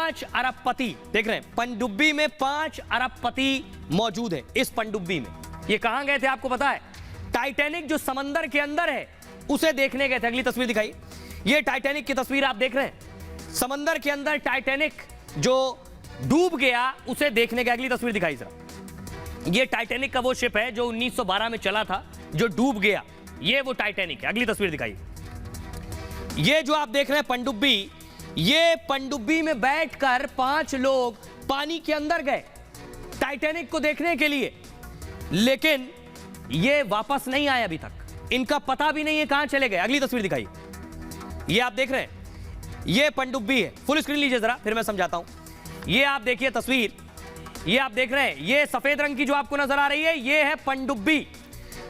5 अरबपति देख रहे हैं, पनडुब्बी में 5 अरबपति मौजूद है। इस पनडुब्बी में ये कहां गए थे आपको पता है? टाइटैनिक जो समंदर के अंदर है उसे देखने गए थे। अगली तस्वीर दिखाई, ये टाइटैनिक की तस्वीर आप देख रहे हैं। समंदर के अंदर टाइटैनिक जो डूब गया उसे देखने गए। अगली तस्वीर दिखाई जरा, ये टाइटैनिक का वो शिप है जो 1912 में चला था, जो डूब गया। ये वो टाइटैनिक है। अगली तस्वीर दिखाई, ये जो आप देख रहे हैं पनडुब्बी, ये पनडुब्बी में बैठकर 5 लोग पानी के अंदर गए टाइटैनिक को देखने के लिए, लेकिन ये वापस नहीं आए अभी तक। इनका पता भी नहीं है कहां चले गए। अगली तस्वीर दिखाई, ये आप देख रहे हैं, ये पनडुब्बी है। फुल स्क्रीन लीजिए जरा, फिर मैं समझाता हूं। ये आप देखिए तस्वीर, ये आप देख रहे हैं, ये सफेद रंग की जो आपको नजर आ रही है, ये है पनडुब्बी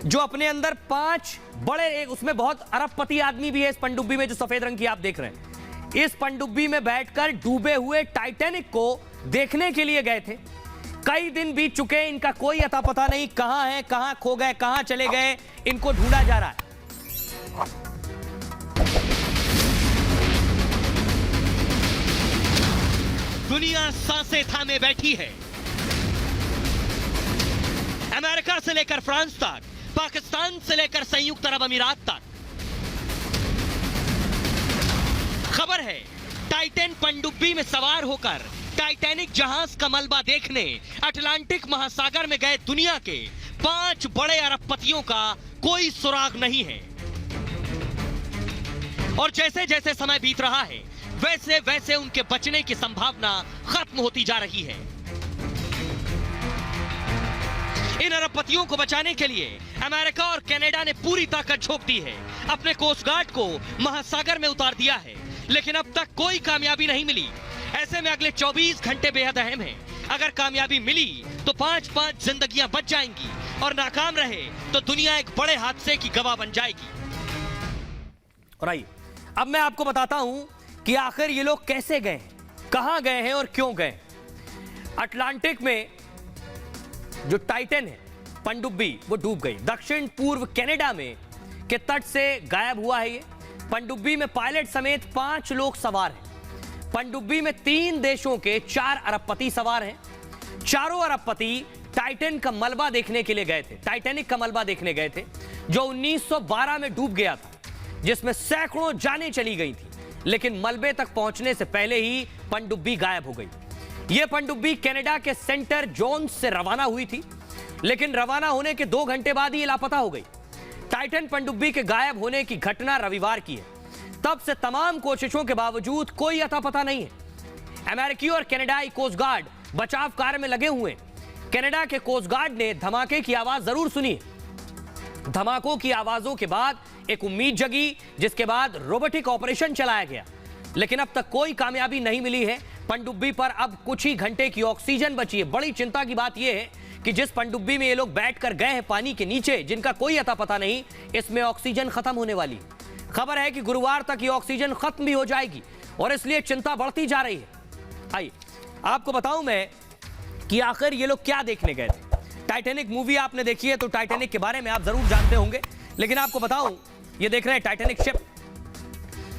जो अपने अंदर 5 बड़े, उसमें बहुत अरबपति आदमी भी है इस पनडुब्बी में जो सफेद रंग की आप देख रहे हैं। इस पनडुब्बी में बैठकर डूबे हुए टाइटैनिक को देखने के लिए गए थे। कई दिन बीत चुके, इनका कोई अता पता नहीं, कहां है, कहां खो गए, कहां चले गए, इनको ढूंढा जा रहा है। दुनिया सांसें थामे बैठी है। अमेरिका से लेकर फ्रांस तक, पाकिस्तान से लेकर संयुक्त अरब अमीरात तक। खबर है, टाइटैन पनडुब्बी में सवार होकर टाइटैनिक जहाज का मलबा देखने अटलांटिक महासागर में गए दुनिया के 5 बड़े अरबपतियों का कोई सुराग नहीं है। और जैसे जैसे समय बीत रहा है, वैसे वैसे उनके बचने की संभावना खत्म होती जा रही है। इन अरबपतियों को बचाने के लिए अमेरिका और कनाडा ने पूरी ताकत झोंक दी है, अपने कोस्ट गार्ड को महासागर में उतार दिया है, लेकिन अब तक कोई कामयाबी नहीं मिली। ऐसे में अगले 24 घंटे बेहद अहम हैं। अगर कामयाबी मिली तो 5-5 जिंदगियां बच जाएंगी, और नाकाम रहे तो दुनिया एक बड़े हादसे की गवाह बन जाएगी। और आइए अब मैं आपको बताता हूं कि आखिर ये लोग कैसे गए, कहां गए हैं और क्यों गए। अटलांटिक में जो टाइटन है पनडुब्बी, वो डूब गई। दक्षिण पूर्व कनाडा में के तट से गायब हुआ है ये पनडुब्बी में पायलट समेत 5 लोग सवार हैं। पनडुब्बी में 3 देशों के 4 अरबपति सवार हैं। चारों अरबपति टाइटन का मलबा देखने के लिए गए थे, टाइटैनिक का मलबा देखने गए थे जो 1912 में डूब गया था, जिसमें सैकड़ों जानें चली गई थी, लेकिन मलबे तक पहुंचने से पहले ही पनडुब्बी गायब हो गई। यह पनडुब्बी कनाडा के सेंटर जोन्स से रवाना हुई थी, लेकिन रवाना होने के 2 घंटे बाद ही लापता हो गई। टाइटन पनडुब्बी के गायब होने की घटना रविवार की है। तब से तमाम कोशिशों के बावजूद कोई अता पता नहीं है। अमेरिकी और कनाडाई कोस्ट गार्ड बचाव कार्य में लगे हुए। कनाडा के कोस्ट गार्ड ने धमाके की आवाज जरूर सुनी। धमाकों की आवाजों के बाद एक उम्मीद जगी, जिसके बाद रोबोटिक ऑपरेशन चलाया गया, लेकिन अब तक कोई कामयाबी नहीं मिली है। पनडुब्बी पर अब कुछ ही घंटे की ऑक्सीजन बची है। बड़ी चिंता की बात यह है कि जिस पनडुब्बी में ये लोग बैठकर गए हैं पानी के नीचे, जिनका कोई अता पता नहीं, इसमें ऑक्सीजन खत्म होने वाली है। खबर है कि गुरुवार तक ये ऑक्सीजन खत्म भी हो जाएगी, और इसलिए चिंता बढ़ती जा रही है। आइए आपको बताऊं मैं कि आखिर ये लोग क्या देखने गए थे। टाइटैनिक मूवी आपने देखी है तो टाइटैनिक के बारे में आप जरूर जानते होंगे, लेकिन आपको बताऊं, ये देख रहे हैं टाइटैनिक शिप।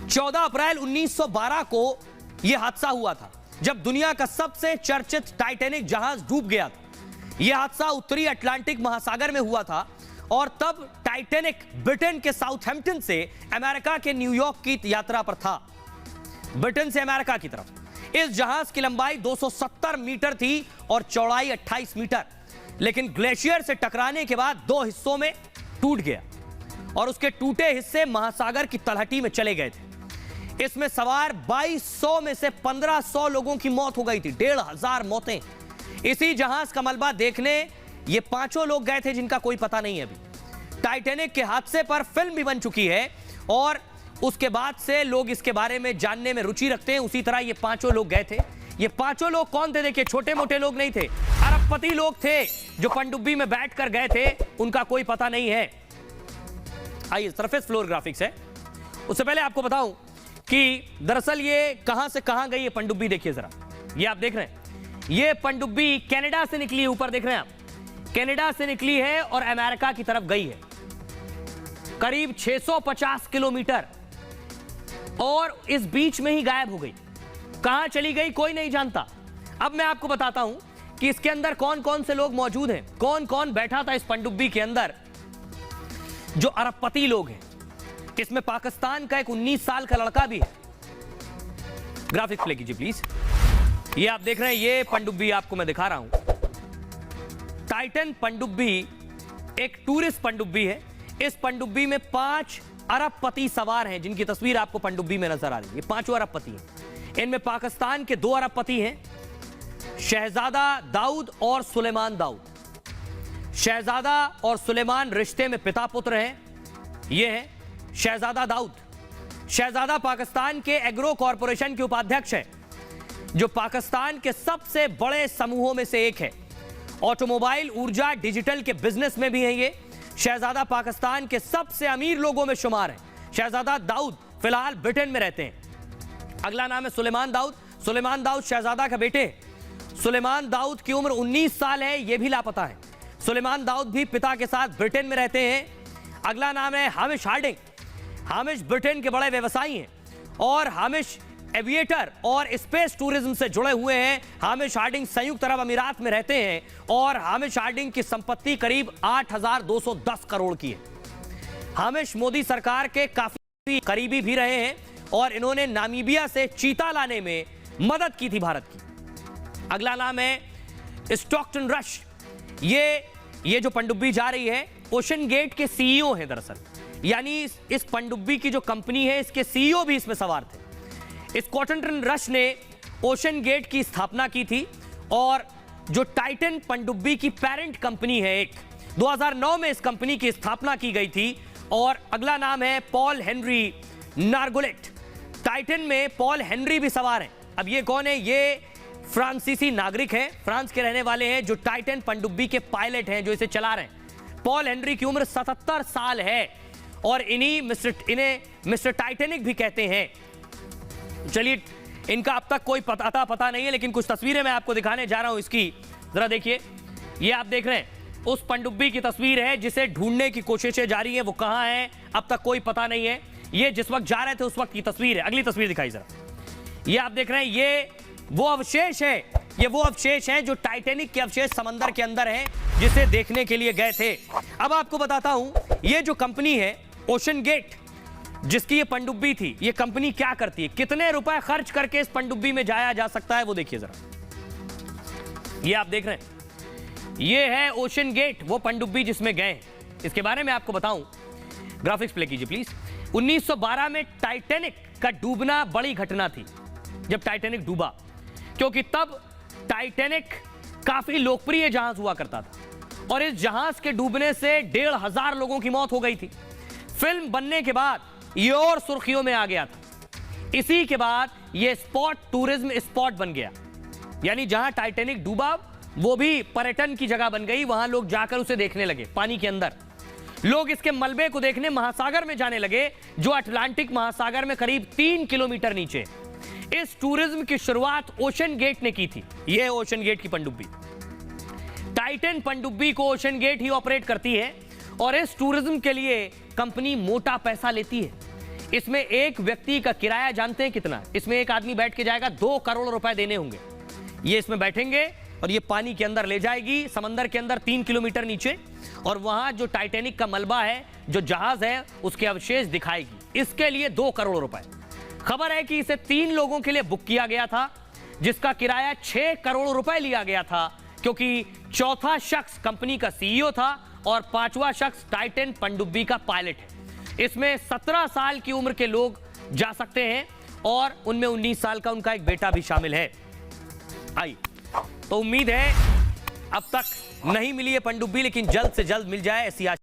14 अप्रैल 1912 को यह हादसा हुआ था, जब दुनिया का सबसे चर्चित टाइटैनिक जहाज डूब गया था। यह हादसा उत्तरी अटलांटिक महासागर में हुआ था, और तब टाइटैनिक ब्रिटेन के साउथहैम्पटन से अमेरिका के न्यूयॉर्क की यात्रा पर था, ब्रिटेन से अमेरिका की तरफ। इस जहाज की लंबाई 270 मीटर थी और चौड़ाई 28 मीटर, लेकिन ग्लेशियर से टकराने के बाद 2 हिस्सों में टूट गया, और उसके टूटे हिस्से महासागर की तलहटी में चले गए थे। इसमें सवार 2200 में से 1500 लोगों की मौत हो गई थी, 1500 मौतें। इसी जहाज का मलबा देखने ये 5 लोग गए थे, जिनका कोई पता नहीं है अभी। टाइटैनिक के हादसे पर फिल्म भी बन चुकी है, और उसके बाद से लोग इसके बारे में जानने में रुचि रखते हैं। उसी तरह ये 5 लोग गए थे। ये 5 लोग कौन थे? देखिए, छोटे मोटे लोग नहीं थे, अरबपति लोग थे जो पनडुब्बी में बैठकर गए थे, उनका कोई पता नहीं है। आइए सरफेस फ्लोर ग्राफिक्स है। उससे पहले आपको बताऊं कि दरअसल ये कहां से कहां गई है पनडुब्बी। देखिए जरा, ये आप देख रहे हैं, ये पनडुब्बी कनाडा से निकली है। ऊपर देख रहे हैं आप, कनाडा से निकली है और अमेरिका की तरफ गई है, करीब 650 किलोमीटर, और इस बीच में ही गायब हो गई। कहां चली गई कोई नहीं जानता। अब मैं आपको बताता हूं कि इसके अंदर कौन कौन से लोग मौजूद हैं, कौन कौन बैठा था इस पनडुब्बी के अंदर जो अरबपति लोग हैं। इसमें पाकिस्तान का एक 19 साल का लड़का भी है। ग्राफिक्स प्ले कीजिए प्लीज। ये आप देख रहे हैं, ये पनडुब्बी आपको मैं दिखा रहा हूं। टाइटन पनडुब्बी एक टूरिस्ट पनडुब्बी है। इस पनडुब्बी में 5 अरबपति सवार हैं, जिनकी तस्वीर आपको पनडुब्बी में नजर आ रही है। ये 5 अरबपति हैं। इनमें पाकिस्तान के 2 अरबपति हैं, शहजादा दाऊद और सुलेमान दाऊद। शहजादा और सुलेमान रिश्ते में पिता पुत्र हैं। ये हैं शहजादा दाऊद। शहजादा पाकिस्तान के एग्रो कॉरपोरेशन के उपाध्यक्ष हैं, जो पाकिस्तान के सबसे बड़े समूहों में से एक है। ऑटोमोबाइल, ऊर्जा, डिजिटल के बिजनेस में भी हैं ये। शहजादा पाकिस्तान के सबसे अमीर लोगों में शुमार हैं। शहजादा दाऊद फिलहाल ब्रिटेन में रहते हैं। अगला नाम है सुलेमान दाऊद। सुलेमान दाऊद शहजादा का बेटे हैं। सुलेमान दाऊद की उम्र 19 साल है, यह भी लापता है। सुलेमान दाऊद भी पिता के साथ ब्रिटेन में रहते हैं। अगला नाम है हामिश हार्डिंग। हामिश ब्रिटेन के बड़े व्यवसायी हैं और हामिश एविएटर और स्पेस टूरिज्म से जुड़े हुए हैं। हामिश हार्डिंग संयुक्त अरब अमीरात में रहते हैं और हामिश हार्डिंग की संपत्ति करीब 8,210 करोड़ की है। हामिश मोदी सरकार के काफी करीबी भी रहे हैं और इन्होंने नामीबिया से चीता लाने में मदद की थी भारत की। अगला नाम है स्टॉकटन रश। ये जो पनडुब्बी जा रही है, ओशन गेट के सीईओ हैं दरअसल। यानी इस पनडुब्बी की जो कंपनी है, इसके सीईओ भी इसमें सवार थे। स्टॉकटन रश ने ओशन गेट की स्थापना की थी और जो टाइटन पनडुब्बी की पेरेंट कंपनी है एक, 2009 में इस कंपनी की स्थापना की गई थी। और अगला नाम है पॉल हेनरी नार्गोलेट। टाइटन में पॉल हेनरी भी सवार हैं। अब ये कौन है? ये फ्रांसीसी नागरिक हैं, फ्रांस के रहने वाले हैं, जो टाइटन पनडुब्बी के पायलट हैं, जो इसे चला रहे हैं। पॉल हेनरी की उम्र 77 साल है और इन्हें मिस्टर टाइटैनिक भी कहते हैं। चलिए, इनका अब तक कोई पता नहीं है, लेकिन कुछ तस्वीरें मैं आपको दिखाने जा रहा हूं इसकी। जरा देखिए, ये आप देख रहे हैं उस पनडुब्बी की तस्वीर है जिसे ढूंढने की कोशिशें जारी हैं। वो कहां है अब तक कोई पता नहीं है। ये जिस वक्त जा रहे थे उस वक्त की तस्वीर है। अगली तस्वीर दिखाई जरा। ये आप देख रहे हैं, ये वो अवशेष हैं जो टाइटैनिक के अवशेष समंदर के अंदर हैं, जिसे देखने के लिए गए थे। अब आपको बताता हूं, ये जो कंपनी है ओशन गेट, जिसकी ये पनडुब्बी थी, ये कंपनी क्या करती है, कितने रुपए खर्च करके इस पनडुब्बी में जाया जा सकता है, वो देखिए जरा। ये आप देख रहे हैं, ये है ओशन गेट, वो पनडुब्बी जिसमें गए हैं। इसके बारे में आपको बताऊं, ग्राफिक्स प्ले कीजिए प्लीज। 1912 में टाइटैनिक का डूबना बड़ी घटना थी, जब टाइटैनिक डूबा, क्योंकि तब टाइटैनिक काफी लोकप्रिय जहाज हुआ करता था और इस जहाज के डूबने से 1,500 लोगों की मौत हो गई थी। फिल्म बनने के बाद ये और सुर्खियों में आ गया था। इसी के बाद ये स्पॉट टूरिज्म स्पॉट बन गया, यानी जहां टाइटैनिक डूबा वो भी पर्यटन की जगह बन गई। वहां लोग जाकर उसे देखने लगे पानी के अंदर। लोग इसके मलबे को देखने महासागर में जाने लगे, जो अटलांटिक महासागर में करीब 3 किलोमीटर नीचे। इस टूरिज्म की शुरुआत ओशन गेट ने की थी। यह है ओशन गेट की पनडुब्बी। टाइटन पनडुब्बी को ओशन गेट ही ऑपरेट करती है और इस टूरिज्म के लिए कंपनी मोटा पैसा लेती है। इसमें एक व्यक्ति का किराया जानते हैं कितना? इसमें एक आदमी बैठ के जाएगा, 2 करोड़ रुपए देने होंगे। ये इसमें बैठेंगे और ये पानी के अंदर ले जाएगी, समंदर के अंदर 3 किलोमीटर नीचे, और वहां जो टाइटैनिक का मलबा है, जो जहाज है, उसके अवशेष दिखाएगी। इसके लिए 2 करोड़ रुपए। खबर है कि इसे 3 लोगों के लिए बुक किया गया था, जिसका किराया 6 करोड़ रुपए लिया गया था, क्योंकि चौथा शख्स कंपनी का सीईओ था और 5वां शख्स टाइटन पनडुब्बी का पायलट है। इसमें 17 साल की उम्र के लोग जा सकते हैं और उनमें 19 साल का उनका एक बेटा भी शामिल है। आई तो उम्मीद है अब तक नहीं मिली है पनडुब्बी, लेकिन जल्द से जल्द मिल जाए ऐसी